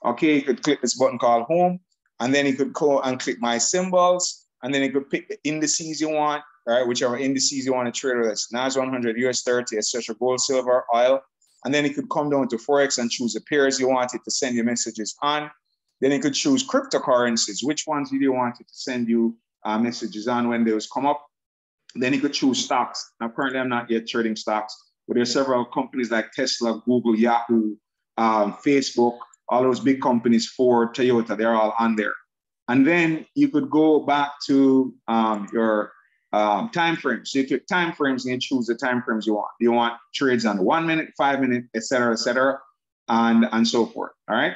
Okay, you could click this button called home, and then you could go and click my symbols, and then you could pick the indices you want. Right, whichever indices you want to trade with, NAS 100, US 30, etc., gold, silver, oil. And then you could come down to Forex and choose the pairs you wanted to send your messages on. Then you could choose cryptocurrencies. Which ones do you want it to send you messages on when those come up? Then you could choose stocks. Now, currently, I'm not yet trading stocks, but there are several companies like Tesla, Google, Yahoo, Facebook, all those big companies, Ford, Toyota, they're all on there. And then you could go back to your time frames. So you click time frames and you choose the time frames you want. You want trades on 1 minute, 5 minute, etc., and so forth. All right.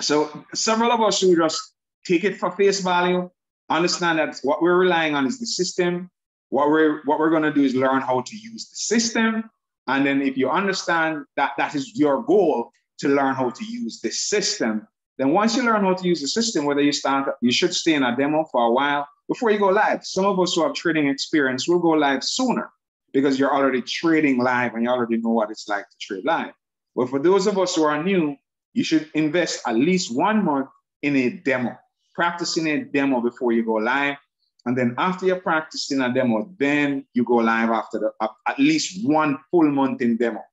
So several of us should just take it for face value. Understand that what we're relying on is the system. What we're going to do is learn how to use the system. And then if you understand that that is your goal, to learn how to use the system, then once you learn how to use the system, whether you should stay in a demo for a while before you go live. Some of us who have trading experience will go live sooner because you're already trading live and you already know what it's like to trade live. But for those of us who are new, you should invest at least 1 month in a demo, practicing a demo before you go live. And then after you're practicing a demo, then you go live after at least 1 full month in demo.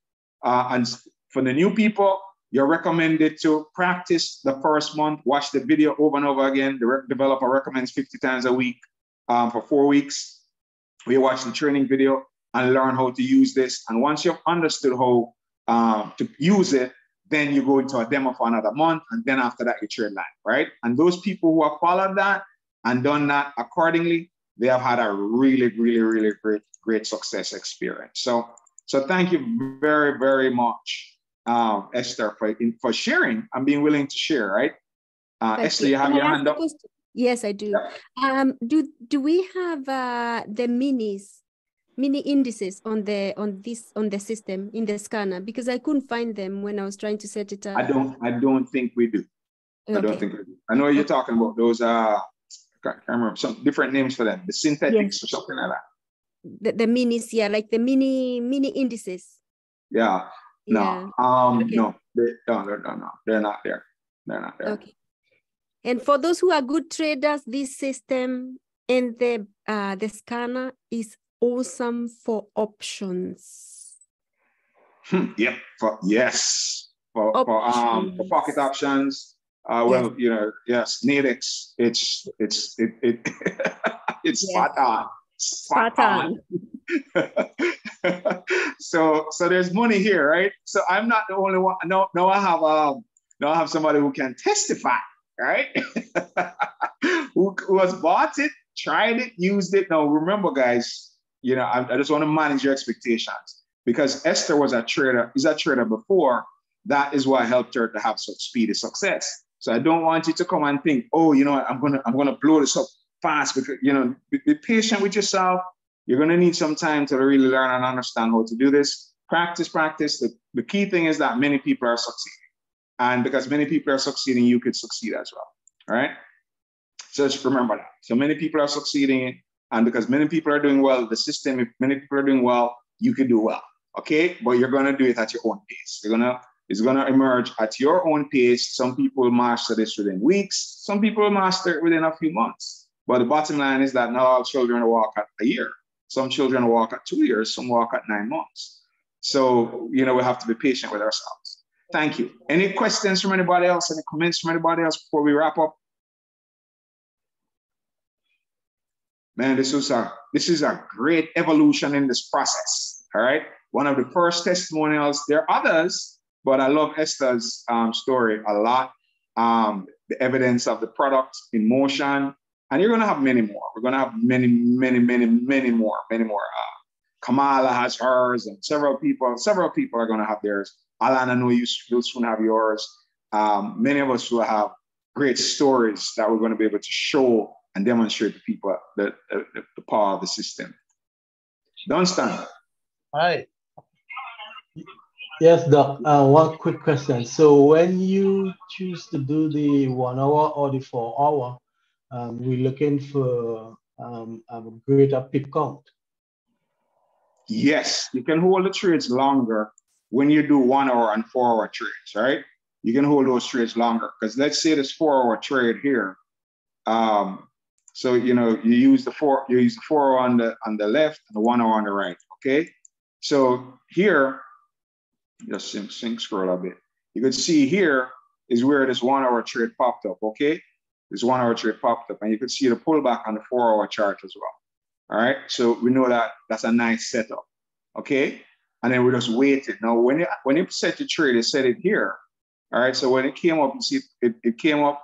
And for the new people, you're recommended to practice the first month, watch the video over and over again. The developer recommends 50 times a week for 4 weeks. We watch the training video and learn how to use this. And once you've understood how to use it, then you go into a demo for another month, and then after that you trade live, right? And those people who have followed that and done that accordingly, they have had a really, really, really great success experience. So thank you very, very much, Esther, for sharing and being willing to share, right? Esther, you have your hand up? Yes, I do. Yeah. Do we have the mini indices on the system in the scanner? Because I couldn't find them when I was trying to set it up. I don't think we do. Okay. I don't think we do. I know you're talking about those I can't remember some different names for them, the synthetics or something like that. The minis, yeah, like the mini indices. Yeah. No. Yeah. No, they're not there. They're not there. Okay. And for those who are good traders, this system and the scanner is awesome for options. Yep. For pocket options. Well, you know, yes, Nadex. It's spot on. Spot on. So there's money here, right? So I'm not the only one. No, I have somebody who can testify, right? who has bought it, tried it, used it. Now remember, guys, you know, I just want to manage your expectations, because Esther is a trader before. That is what helped her to have such speedy success. So I don't want you to come and think, oh, you know what, I'm gonna blow this up fast, because, you know, be patient with yourself. You're gonna need some time to really learn and understand how to do this. Practice. The key thing is that many people are succeeding. And because many people are succeeding, you could succeed as well. All right. So just remember that. So many people are succeeding, and because many people are doing well, the system, if many people are doing well, you can do well. Okay. But you're gonna do it at your own pace. It's going to emerge at your own pace. Some people master this within weeks. Some people master it within a few months. But the bottom line is that not all children walk at a year. Some children walk at 2 years. Some walk at 9 months. So, you know, we have to be patient with ourselves. Thank you. Any questions from anybody else? Any comments from anybody else before we wrap up? Man, this is a great evolution in this process. All right. One of the first testimonials. There are others, but I love Esther's story a lot. The evidence of the product in motion. And you're going to have many more. We're going to have many more. Kamala has hers, and several people are going to have theirs. Alan, I know you'll soon have yours. Many of us will have great stories that we're going to be able to show and demonstrate to people the power of the system. Dunstan. Hi. Yes, Doc. One quick question. So when you choose to do the 1 hour or the 4 hour, we're looking for a greater pip count. Yes, you can hold the trades longer when you do 1 hour and 4 hour trades, right? You can hold those trades longer, because let's say this 4 hour trade here. So you know, you use the 4 hour on the left and the 1 hour on the right. Okay, so here. Just sync scroll a bit. You could see here is where this 1 hour trade popped up. Okay, this 1 hour trade popped up, and you could see the pullback on the 4 hour chart as well. All right, so we know that that's a nice setup. Okay, and then we just waited. Now, when you set your trade, you set it here. All right, so when it came up, you see it came up.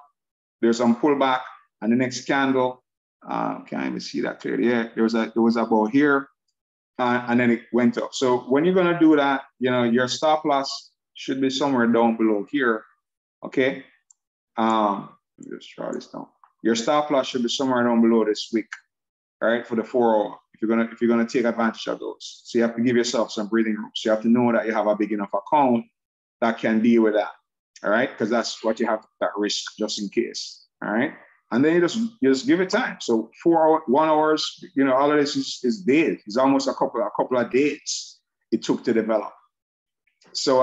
There's some pullback, and the next candle. Can't even see that clearly. Yeah, there was about here. And then it went up. So when you're going to do that, you know, your stop loss should be somewhere down below here. Okay. Let me just try this down. Your stop loss should be somewhere down below this week. All right. For the 4 hour, if you're going to take advantage of those. So you have to give yourself some breathing room. So you have to know that you have a big enough account that can deal with that. All right. Because that's what you have, that risk, just in case. All right. And then you just give it time. So 1 hour, you know, all of this is days. It's almost a couple of days it took to develop. So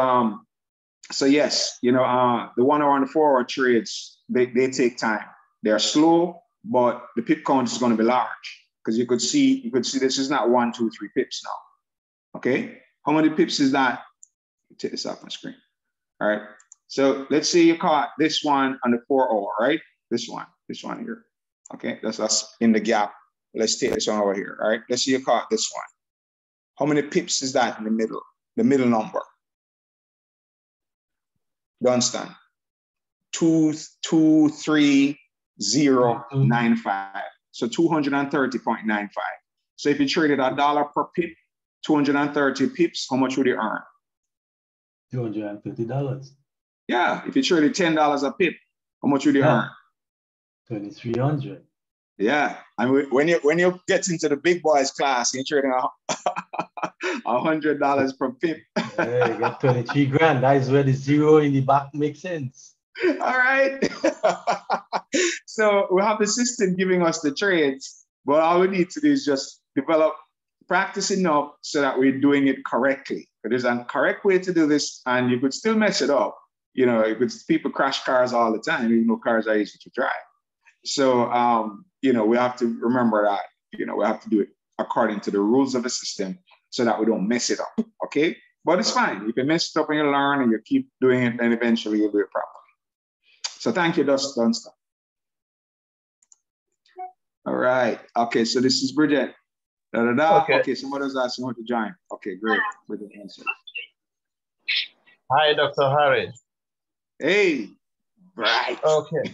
yes, you know, the 1 hour and the 4 hour trades, they take time. They're slow, but the pip count is going to be large, because you could see this is not 1, 2, 3 pips now. Okay, how many pips is that? Take this off my screen. All right. So let's say you caught this one on the 4 hour, right? This one here. Okay, that's us in the gap. Let's take this one over here. All right, let's see you caught this one. How many pips is that in the middle? The middle number. Dunstan. 230.95. So 230.95. So if you traded $1 per pip, 230 pips, how much would you earn? $250. Yeah, if you traded $10 a pip, how much would you earn? $2,300. Yeah, and when you get into the big boys class, you're trading $100 per pip. Yeah, you got 23 grand. That is where the zero in the back makes sense. All right. So we have the system giving us the trades, but all we need to do is just practice enough so that we're doing it correctly. But there's a correct way to do this, and you could still mess it up. You know, people crash cars all the time, even though cars are easy to drive. So, you know, we have to remember that, you know, we have to do it according to the rules of the system so that we don't mess it up, okay? But it's fine. If you mess it up and you learn and you keep doing it, then eventually you'll do it properly. So thank you, Dunstan. All right. Okay, so this is Bridget. Okay, somebody's asking how to join. Okay, great. Bridget answered. Hi, Dr. Harry. Hey, right. Okay.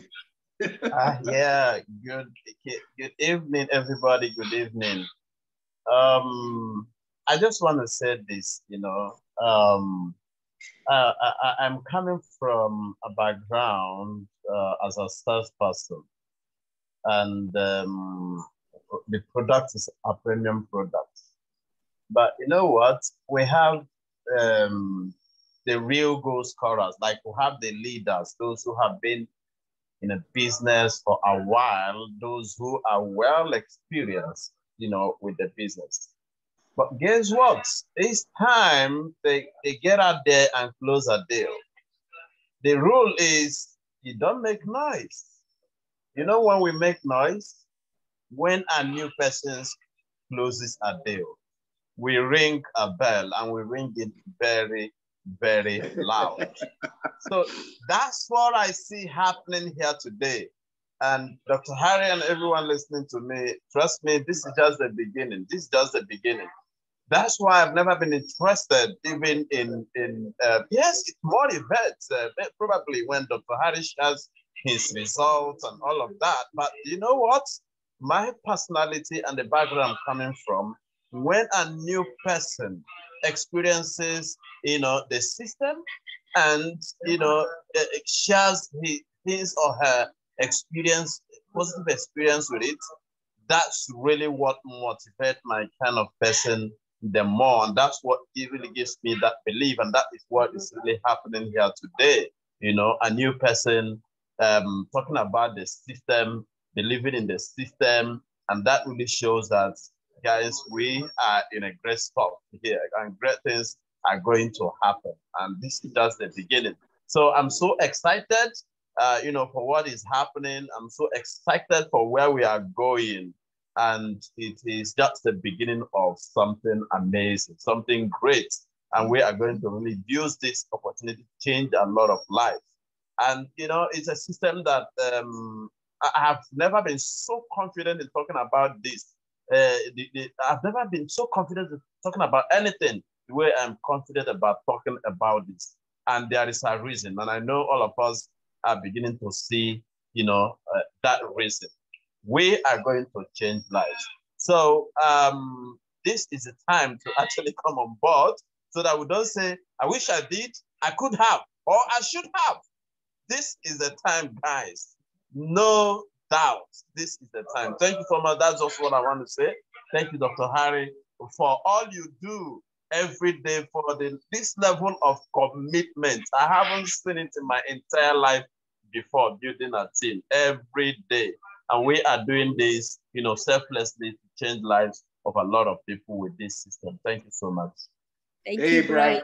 Yeah, good evening, everybody. Good evening. I just want to say this, you know, I'm coming from a background as a salesperson, and the product is a premium product. But you know what? We have the real goal scorers, like we have the leaders, those who have been in a business for a while, those who are well experienced, you know, with the business. But guess what? It's time they get out there and close a deal. The rule is you don't make noise. You know when we make noise? When a new person closes a deal. We ring a bell and we ring it very, very loud. So that's what I see happening here today. And Dr. Harry and everyone listening to me, trust me, this is just the beginning. This is just the beginning. That's why I've never been interested even in yes, it's more events, probably when Dr. Harry shares his results and all of that. But you know what? My personality and the background I'm coming from, when a new person experiences, you know, the system and, you know, shares his or her experience, positive experience with it, that's really what motivates my kind of person the more. And that's what really gives me that belief. And that is what is really happening here today. You know, a new person talking about the system, believing in the system. And that really shows that, guys, we are in a great spot here and great things are going to happen. And this is just the beginning. So I'm so excited, you know, for what is happening. I'm so excited for where we are going. And it is just the beginning of something amazing, something great. And we are going to really use this opportunity to change a lot of lives. And, you know, it's a system that I have never been so confident in talking about this. I've never been so confident in talking about anything the way I'm confident about talking about this. And there is a reason. And I know all of us are beginning to see, you know, that reason. We are going to change lives. So this is the time to actually come on board so that we don't say, I wish I did, I could have, or I should have. This is the time, guys. No doubt. This is the time. Thank you so much. That's just what I want to say. Thank you, Dr. Harry, for all you do every day for this level of commitment. I haven't seen it in my entire life before, building a team every day. And we are doing this, you know, selflessly to change lives of a lot of people with this system. Thank you so much. Thank you, Brian.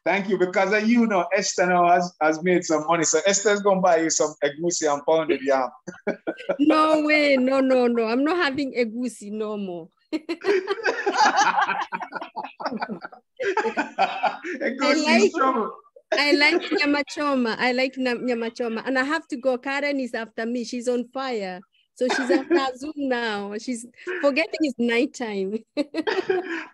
Thank you. Because of you know, Esther now has made some money. So Esther's going to buy you some egusi and pounded yam. No way. No. I'm not having egusi no more. I like nyama choma. And I have to go. Karen is after me. She's on fire. So she's on her Zoom now. She's forgetting it's nighttime.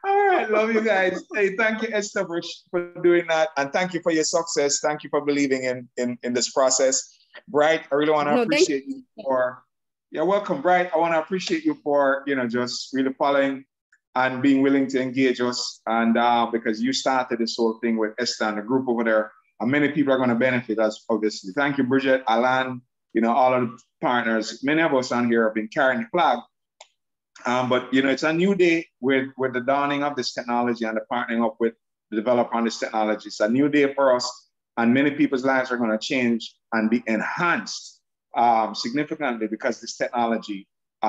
All right, love you guys. Hey, thank you, Esther, for doing that. And thank you for your success. Thank you for believing in this process. Bright, I really want to appreciate you for, you're welcome, Bright. I want to appreciate you for, just really following and being willing to engage us. And because you started this whole thing with Esther and the group over there, and many people are going to benefit us, obviously. Thank you, Bridget, Alan, all of the partners. Many of us on here have been carrying the flag. But, it's a new day with the dawning of this technology and the partnering up with the developer on this technology. It's a new day for us, and many people's lives are going to change and be enhanced significantly because this technology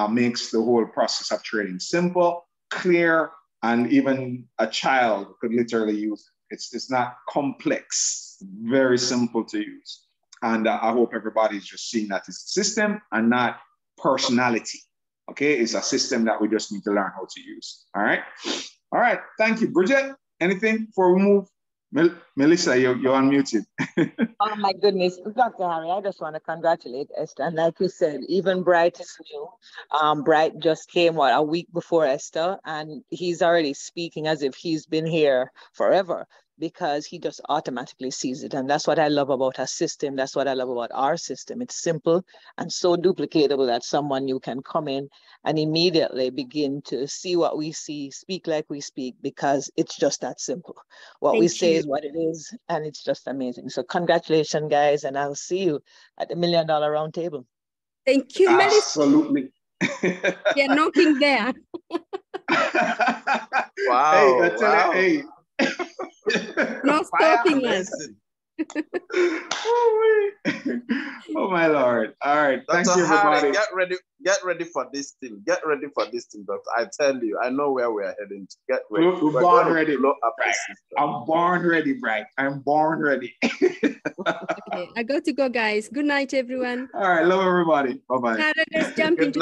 makes the whole process of trading simple, clear, and even a child could literally use it. It's not complex, very simple to use. And I hope everybody's just seeing that it's a system and not personality. Okay, it's a system that we just need to learn how to use. All right. All right. Thank you. Bridget, anything before we move? Melissa, you're unmuted. Oh my goodness, Dr. Harry, I just want to congratulate Esther. And like you said, even Bright is new. Bright just came a week before Esther, and he's already speaking as if he's been here forever, because he just automatically sees it. And that's what I love about our system. That's what I love about our system. It's simple and so duplicatable that someone new can come in and immediately begin to see what we see, speak like we speak, because it's just that simple. What we say is what it is, and it's just amazing. So congratulations, guys, and I'll see you at the $1 Million Round Table. Thank you, Melissa. Absolutely. You're knocking there. Wow. Hey, I tell you, hey. No stopping us. Oh my Lord. All right. Thank you, everybody. Get ready for this thing. Get ready for this thing, Doctor. I tell you, I know where we're heading to. Get ready. We're born ready. I'm born ready, Bright. I'm born ready. Okay, I got to go, guys. Good night, everyone. All right. Love everybody. Bye-bye. Let's jump into